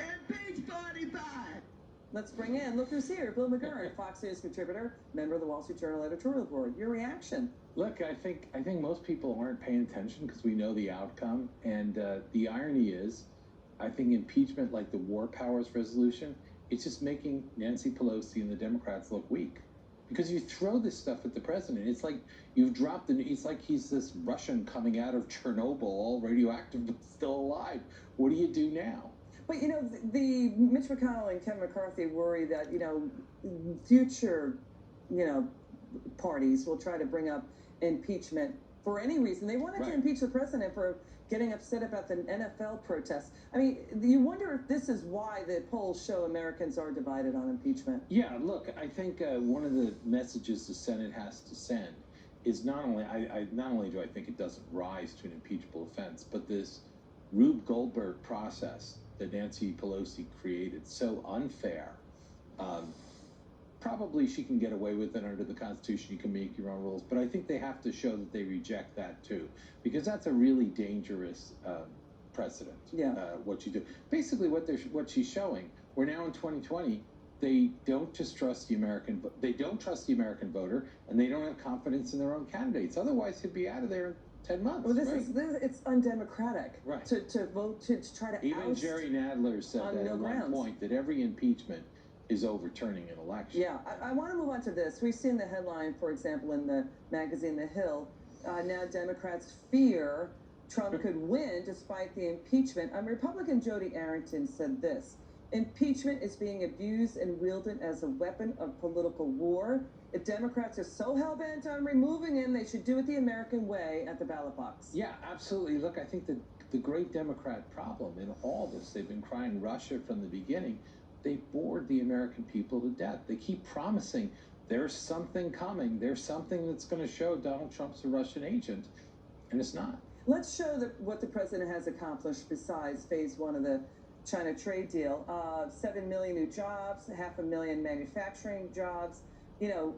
Impeach 45! Let's bring in, look who's here, Bill McGurn, Fox News contributor, member of the Wall Street Journal editorial board. Your reaction? Look, I think most people aren't paying attention because we know the outcome. And the irony is, I think impeachment, like the war powers resolution, it's just making Nancy Pelosi and the Democrats look weak. Because you throw this stuff at the president. It's like you've dropped it's like he's this Russian coming out of Chernobyl, all radioactive but still alive. What do you do now? But, you know, the Mitch McConnell and Kevin McCarthy worry that, you know, future, you know, parties will try to bring up impeachment for any reason. They wanted to impeach the president for getting upset about the NFL protests. I mean, you wonder if this is why the polls show Americans are divided on impeachment. Yeah, look, I think one of the messages the Senate has to send is not only do I think it doesn't rise to an impeachable offense, but this Rube Goldberg process that Nancy Pelosi created, so unfair. Probably she can get away with it under the Constitution. You can make your own rules, but I think they have to show that they reject that too, because that's a really dangerous precedent. Yeah. What you do, basically, what she's showing. We're now in 2020. They don't just trust the American. They don't trust the American voter, and they don't have confidence in their own candidates. Otherwise, he'd be out of there in 10 months. Well, it's undemocratic. Right. To vote to try to even oust Jerry Nadler said that at one point that every impeachment is overturning an election. Yeah, I want to move on to this. We've seen the headline, for example, in the magazine The Hill. Now Democrats fear Trump could win despite the impeachment. Republican Jody Arrington said this: impeachment is being abused and wielded as a weapon of political war. If Democrats are so hell-bent on removing him, they should do it the American way at the ballot box. Yeah, absolutely. Look, I think that the great Democrat problem in all this, they've been crying Russia from the beginning. They bored the American people to death. They keep promising there's something coming. There's something that's going to show Donald Trump's a Russian agent, and it's not. Let's show what the president has accomplished besides phase one of the China trade deal. 7 million new jobs, 500,000 manufacturing jobs, you know,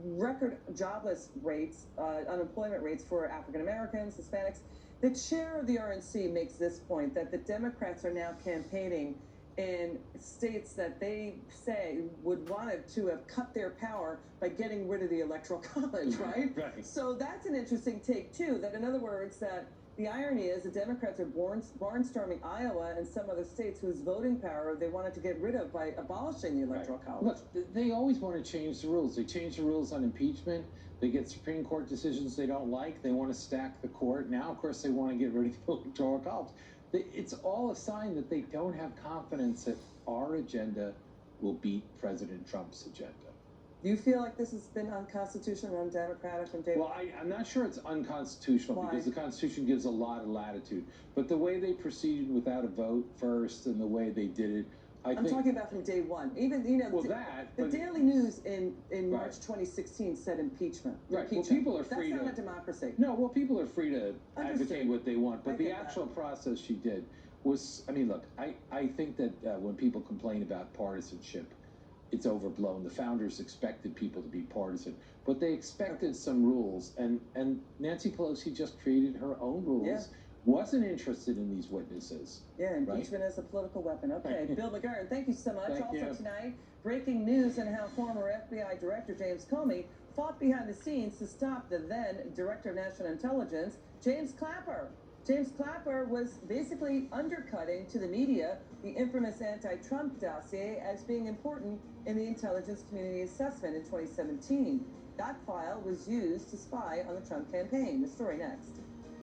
record jobless rates, unemployment rates for African Americans, Hispanics. The chair of the RNC makes this point, that the Democrats are now campaigning in states that they say would want to have cut their power by getting rid of the Electoral College, right? Right. So that's an interesting take, too, that in other words, that the irony is the Democrats are barnstorming Iowa and some other states whose voting power they wanted to get rid of by abolishing the Electoral College. Look, they always want to change the rules. They change the rules on impeachment. They get Supreme Court decisions they don't like. They want to stack the court. Now, of course, they want to get rid of the Electoral College. It's all a sign that they don't have confidence that our agenda will beat President Trump's agenda. Do you feel like this has been unconstitutional and undemocratic from day one? Well, I'm not sure it's unconstitutional. Why? Because the Constitution gives a lot of latitude. But the way they proceeded without a vote first and the way they did it, I'm talking about from day one. Even, you know, well, the Daily News in March 2016 said impeachment. Right. Well, people are free That's not a democracy. No, well, people are free to advocate what they want. But the actual process she did was, I mean, look, I think that when people complain about partisanship, it's overblown. The founders expected people to be partisan, but they expected some rules. And Nancy Pelosi just created her own rules. Yeah. Wasn't interested in these witnesses. Yeah, impeachment as a political weapon. Okay, Bill McGurn, thank you so much. Thank you. Tonight, breaking news on how former FBI Director James Comey fought behind the scenes to stop the then Director of National Intelligence, James Clapper. James Clapper was basically undercutting to the media the infamous anti-Trump dossier as being important in the intelligence community assessment in 2017. That file was used to spy on the Trump campaign. The story next.